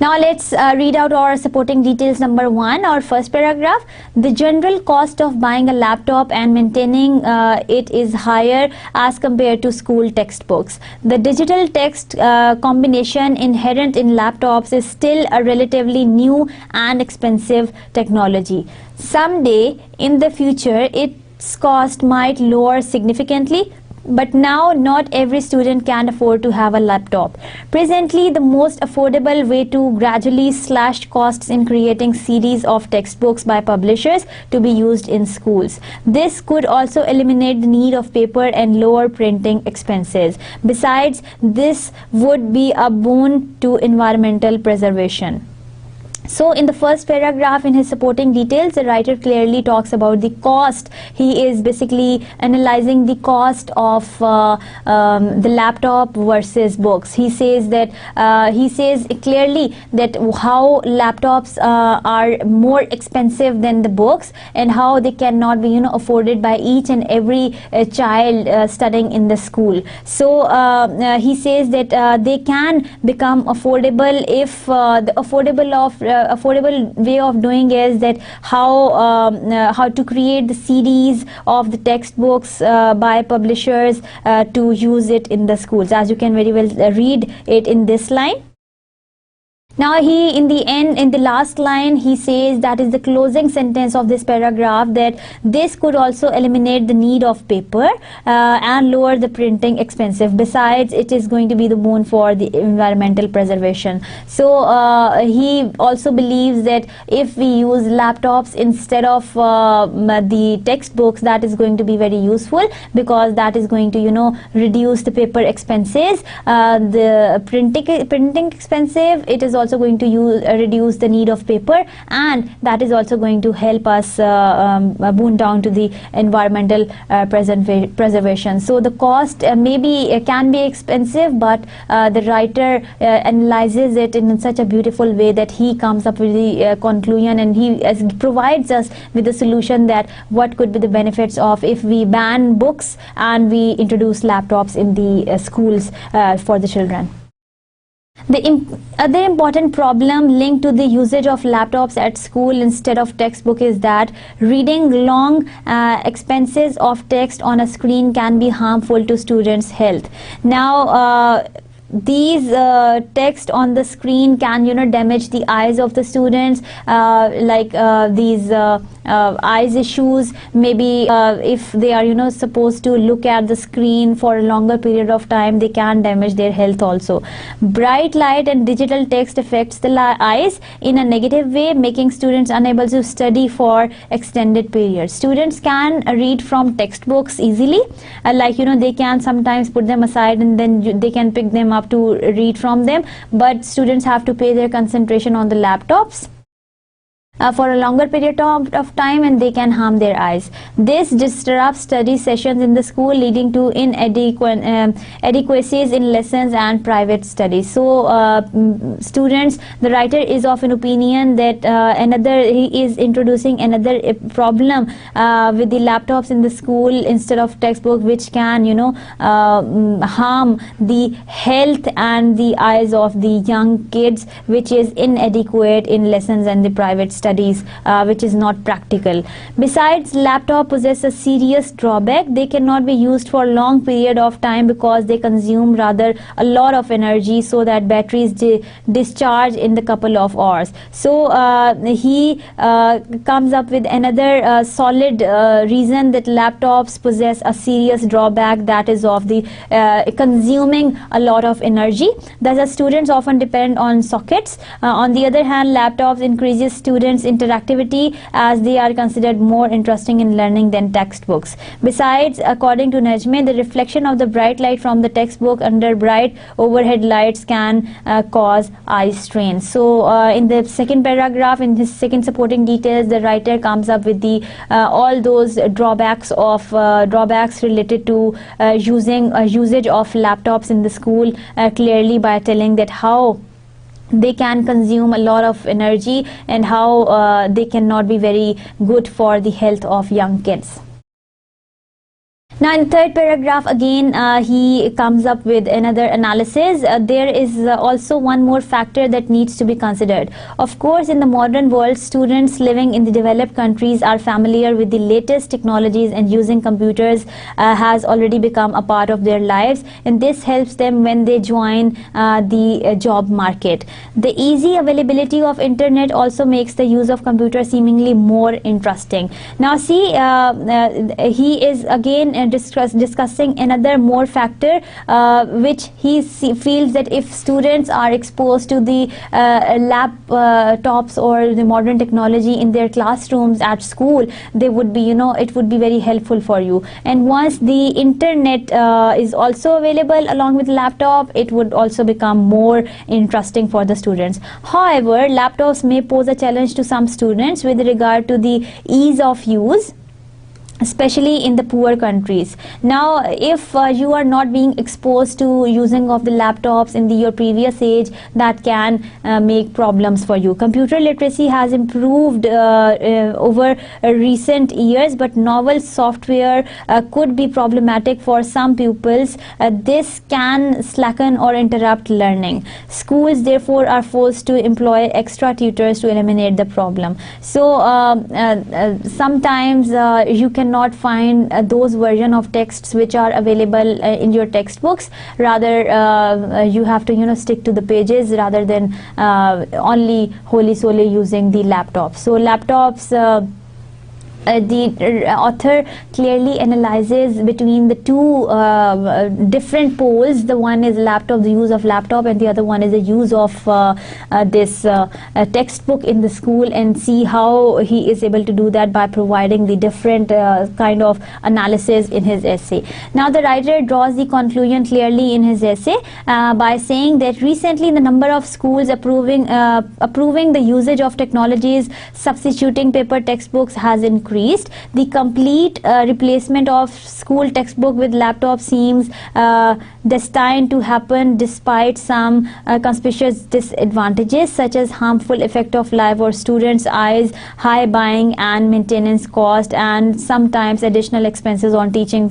Now let's read out our supporting details number 1, our first paragraph. The general cost of buying a laptop and maintaining it is higher as compared to school textbooks. The digital text combination inherent in laptops is still a relatively new and expensive technology. Someday in the future, its cost might lower significantly, but now not every student can afford to have a laptop. Presently, the most affordable way to gradually slash costs in creating series of textbooks by publishers to be used in schools. This could also eliminate the need of paper and lower printing expenses. Besides, this would be a boon to environmental preservation. So in the first paragraph, in his supporting details, the writer clearly talks about the cost. He is basically analyzing the cost of the laptop versus books. He says that he says clearly that how laptops are more expensive than the books, and how they cannot be afforded by each and every child studying in the school. So he says that they can become affordable if the affordable way of doing is that how to create the series of the textbooks by publishers to use it in the schools, as you can very well read it in this line. Now he, in the end, in the last line, he says, that is the closing sentence of this paragraph, that this could also eliminate the need of paper and lower the printing expensive. Besides, it is going to be the boon for the environmental preservation. So he also believes that if we use laptops instead of the textbooks, that is going to be very useful, because that is going to reduce the paper expenses, the printing expensive. It is also also going to reduce the need of paper, and that is also going to help us boon down to the environmental preservation. So the cost maybe can be expensive, but the writer analyzes it in such a beautiful way that he comes up with the conclusion, and he provides us with the solution that what could be the benefits of if we ban books and we introduce laptops in the schools for the children. The other important problem linked to the usage of laptops at school instead of textbook is that reading long expanses of text on a screen can be harmful to students' health. Now, these text on the screen can damage the eyes of the students, like these eyes issues. Maybe if they are supposed to look at the screen for a longer period of time, they can damage their health also. Bright light and digital text affects the eyes in a negative way, making students unable to study for extended periods. Students can read from textbooks easily, like they can sometimes put them aside and then they can pick them up to read from them, but students have to pay their concentration on the laptops for a longer period of time, and they can harm their eyes. This disrupts study sessions in the school, leading to inadequacies in lessons and private studies. So students, the writer is of an opinion that he is introducing another problem with the laptops in the school instead of textbook, which can harm the health and the eyes of the young kids, which is inadequate in lessons and the private studies, which is not practical. Besides, laptop possess a serious drawback. They cannot be used for a long period of time because they consume rather a lot of energy, so that batteries discharge in the couple of hours. So he comes up with another solid reason that laptops possess a serious drawback, that is of the consuming a lot of energy. Thus, students often depend on sockets. On the other hand, laptops increases students' interactivity, as they are considered more interesting in learning than textbooks. Besides, according to Najmi, the reflection of the bright light from the textbook under bright overhead lights can cause eye strain. So in the second paragraph, in his second supporting details, the writer comes up with the all those drawbacks related to usage of laptops in the school, clearly by telling that how they can consume a lot of energy and how they cannot be very good for the health of young kids. Now, in the third paragraph, again, he comes up with another analysis. There is also one more factor that needs to be considered. Of course, in the modern world, students living in the developed countries are familiar with the latest technologies, and using computers has already become a part of their lives, and this helps them when they join the job market. The easy availability of internet also makes the use of computers seemingly more interesting. Now, see, he is again discussing another more factor, which he feels that if students are exposed to the laptops or the modern technology in their classrooms at school, they would be, it would be very helpful for you. And once the internet is also available along with laptop, it would also become more interesting for the students. However, laptops may pose a challenge to some students with regard to the ease of use, especially in the poor countries. Now, if you are not being exposed to using of the laptops in your previous age, that can make problems for you. Computer literacy has improved over recent years, but novel software could be problematic for some pupils. This can slacken or interrupt learning. Schools therefore are forced to employ extra tutors to eliminate the problem. So sometimes you can not find those version of texts which are available in your textbooks. Rather, you have to stick to the pages rather than only solely using the laptops. So laptops the author clearly analyzes between the two different poles. The one is laptop, the use of laptop, and the other one is the use of this textbook in the school, and see how he is able to do that by providing the different kind of analysis in his essay. Now the writer draws the conclusion clearly in his essay by saying that recently the number of schools approving the usage of technologies substituting paper textbooks has increased. The complete replacement of school textbook with laptop seems destined to happen despite some conspicuous disadvantages such as harmful effect of light for students' eyes, high buying and maintenance cost, and sometimes additional expenses on teaching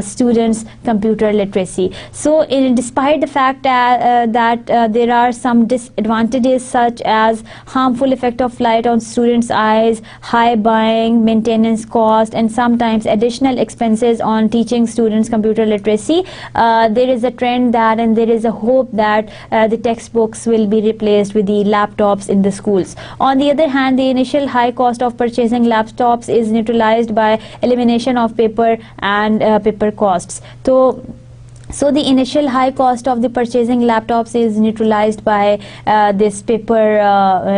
students computer literacy. So despite the fact that there are some disadvantages such as harmful effect of light on students' eyes, high buying, maintenance cost, and sometimes additional expenses on teaching students computer literacy, there is a trend that, and there is a hope that the textbooks will be replaced with the laptops in the schools. On the other hand, the initial high cost of purchasing laptops is neutralized by elimination of paper and paper costs. So the initial high cost of the purchasing laptops is neutralized by this paper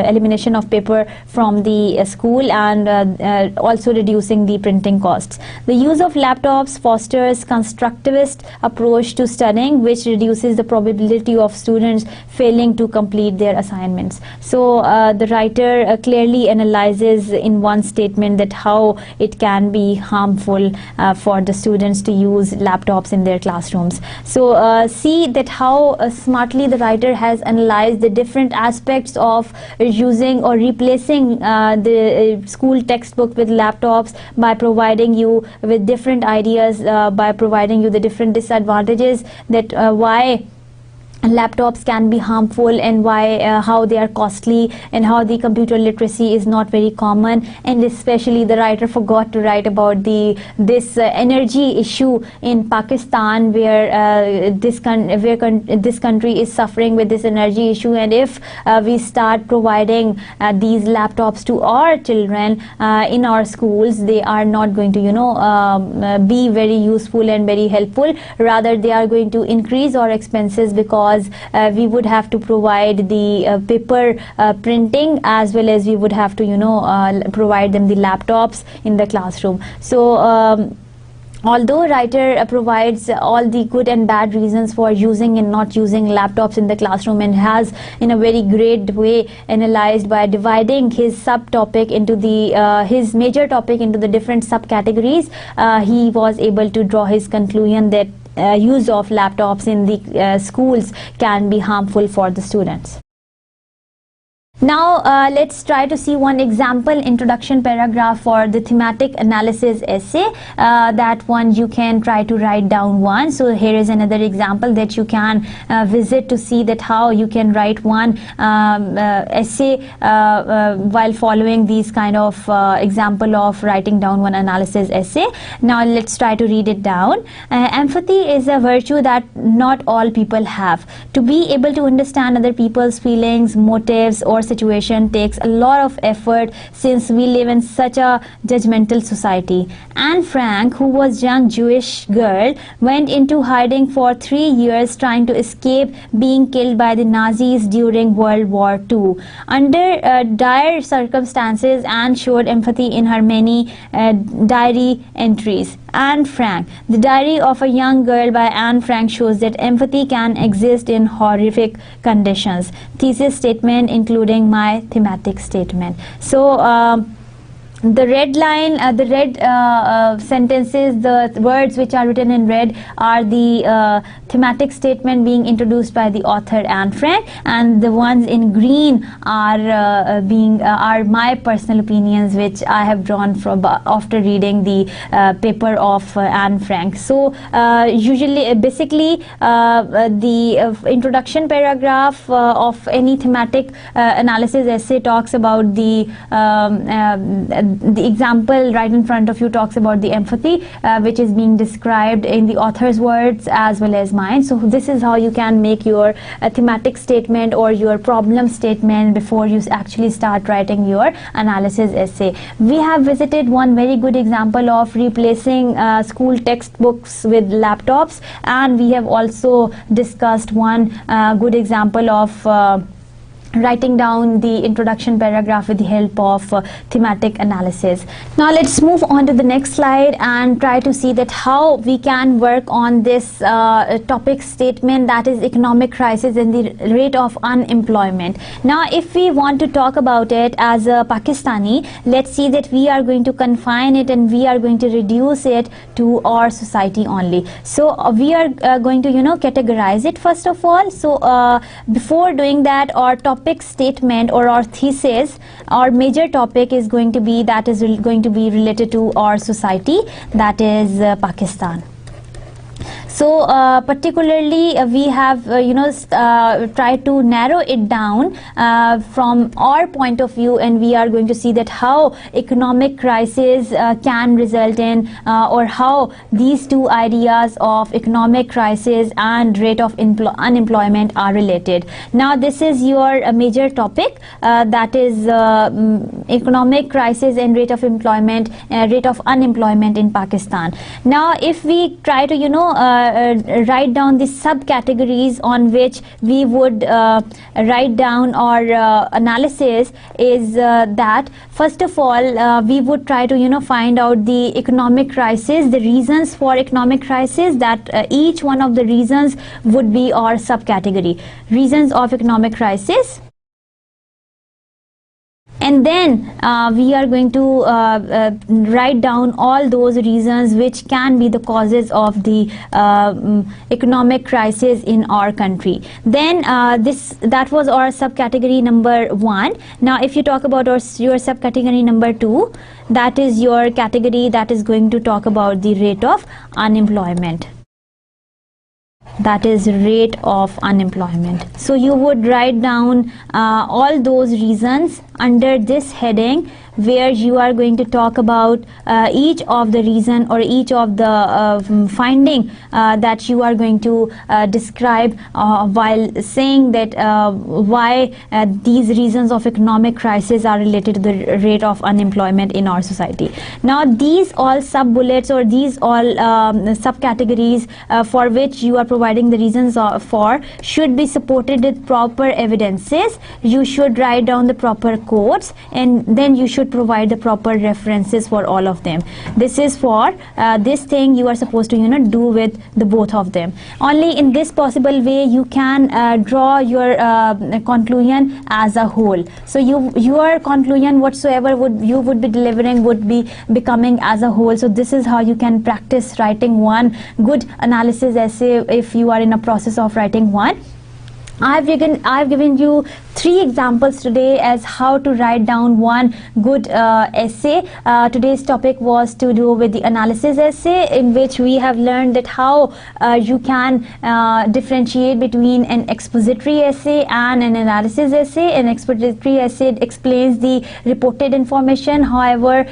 elimination of paper from the school, and also reducing the printing costs. The use of laptops fosters constructivist approach to studying, which reduces the probability of students failing to complete their assignments. So the writer clearly analyzes in one statement that how it can be harmful for the students to use laptops in their classrooms. So see that how smartly the writer has analyzed the different aspects of using or replacing the school textbook with laptops by providing you with different ideas, by providing you the different disadvantages that why laptops can be harmful, and why how they are costly, and how the computer literacy is not very common. And especially the writer forgot to write about this energy issue in Pakistan, where this country is suffering with this energy issue, and if we start providing these laptops to our children in our schools, they are not going to be very useful and very helpful. Rather, they are going to increase our expenses, because we would have to provide the paper printing, as well as we would have to provide them the laptops in the classroom. So although writer provides all the good and bad reasons for using and not using laptops in the classroom, and has in a very great way analyzed by dividing his subtopic into the his major topic into the different subcategories, he was able to draw his conclusion that use of laptops in the schools can be harmful for the students. Now let's try to see one example introduction paragraph for the thematic analysis essay. That one you can try to write down one. So here is another example that you can visit to see that how you can write one essay while following these kind of example of writing down one analysis essay. Now let's try to read it down. Empathy is a virtue that not all people have. To be able to understand other people's feelings, motives, or situation takes a lot of effort, since we live in such a judgmental society. Anne Frank, who was a young Jewish girl, went into hiding for 3 years trying to escape being killed by the Nazis during World War II. Under dire circumstances, Anne showed empathy in her many diary entries. Anne Frank. The Diary of a Young Girl by Anne Frank shows that empathy can exist in horrific conditions. Thesis statement including my thematic statement. So the red line, the red sentences, the words which are written in red are the thematic statement being introduced by the author Anne Frank, and the ones in green are are my personal opinions, which I have drawn from after reading the paper of Anne Frank. So usually, basically, the introduction paragraph of any thematic analysis essay talks about the the example right in front of you talks about the empathy, which is being described in the author's words as well as mine. So this is how you can make your thematic statement or your problem statement before you actually start writing your analysis essay. We have visited one very good example of replacing school textbooks with laptops, and we have also discussed one good example of writing down the introduction paragraph with the help of thematic analysis. Now let's move on to the next slide and try to see that how we can work on this topic statement, that is economic crisis and the rate of unemployment. Now if we want to talk about it as a Pakistani, let's see that we are going to confine it and we are going to reduce it to our society only. So we are going to categorize it first of all. So before doing that, our topic statement or our thesis, our major topic is going to be related to our society, that is Pakistan. So particularly we have tried to narrow it down from our point of view, and we are going to see that how economic crisis can result in or how these two ideas of economic crisis and rate of unemployment are related. Now this is your major topic, that is economic crisis and rate of unemployment in Pakistan. Now if we try to write down the subcategories on which we would write down our analysis, is that first of all we would try to find out the economic crisis, the reasons for economic crisis, that each one of the reasons would be our subcategory, reasons of economic crisis. And then we are going to write down all those reasons which can be the causes of the economic crisis in our country. Then that was our subcategory number 1. Now if you talk about your subcategory number 2, that is your category that is going to talk about the rate of unemployment. That is rate of unemployment. So you would write down all those reasons under this heading, where you are going to talk about each of the reason or each of the finding that you are going to describe while saying that why these reasons of economic crisis are related to the rate of unemployment in our society. Now these all sub bullets or these all subcategories for which you are providing the reasons for should be supported with proper evidences. You should write down the proper quotes, and then you should provide the proper references for all of them. This is for this thing you are supposed to do with the both of them. Only in this possible way you can draw your conclusion as a whole. So your conclusion whatsoever you would be delivering would be becoming as a whole. So this is how you can practice writing one good analysis essay if you are in a process of writing one. I've given you 3 examples today as how to write down one good essay. Today's topic was to do with the analysis essay, in which we have learned that how you can differentiate between an expository essay and an analysis essay. An expository essay explains the reported information, however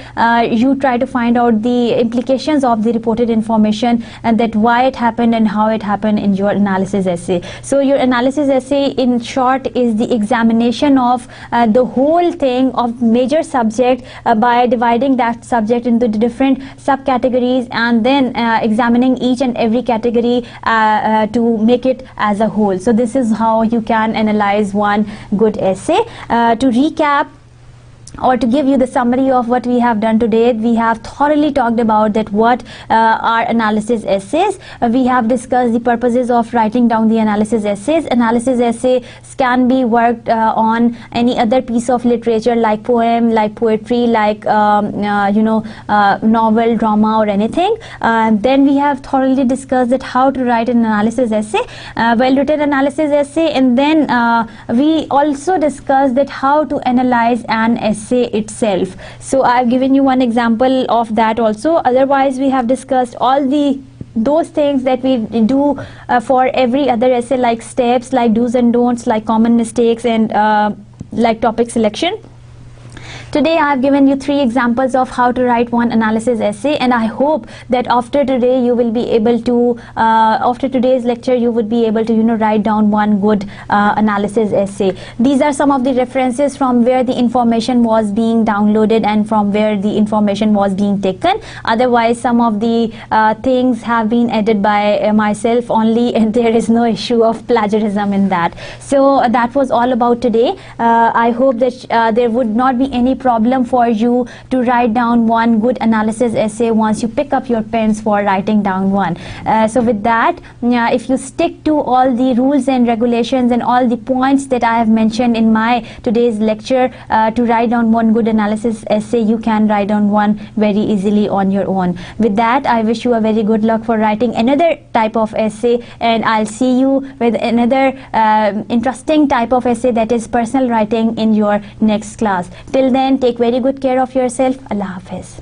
you try to find out the implications of the reported information, and that why it happened and how it happened in your analysis essay. So your analysis essay in short is the examination of the whole thing of major subject by dividing that subject into the different subcategories, and then examining each and every category to make it as a whole. So this is how you can analyze one good essay. To recap, or to give you the summary of what we have done today, we have thoroughly talked about that what are analysis essays. We have discussed the purposes of writing down the analysis essays. Analysis essays can be worked on any other piece of literature, like poem, like poetry, like novel, drama, or anything. Then we have thoroughly discussed that how to write an analysis essay, well-written analysis essay, and then we also discussed that how to analyze an essay itself. So I've given you one example of that also. Otherwise we have discussed all those things that we do for every other essay, like steps, like do's and don'ts, like common mistakes, and like topic selection. Today I have given you 3 examples of how to write one analysis essay, and I hope that after today you will be able to, after today's lecture you would be able to write down one good analysis essay. These are some of the references from where the information was being downloaded and from where the information was being taken. Otherwise some of the things have been added by myself only, and there is no issue of plagiarism in that. So that was all about today. I hope that there would not be any problem for you to write down one good analysis essay once you pick up your pens for writing down one. So with that, if you stick to all the rules and regulations and all the points that I have mentioned in my today's lecture to write down one good analysis essay, you can write down one very easily on your own. With that, I wish you a very good luck for writing another type of essay, and I'll see you with another interesting type of essay, that is personal writing, in your next class. Till then, take very good care of yourself. Allah Hafiz.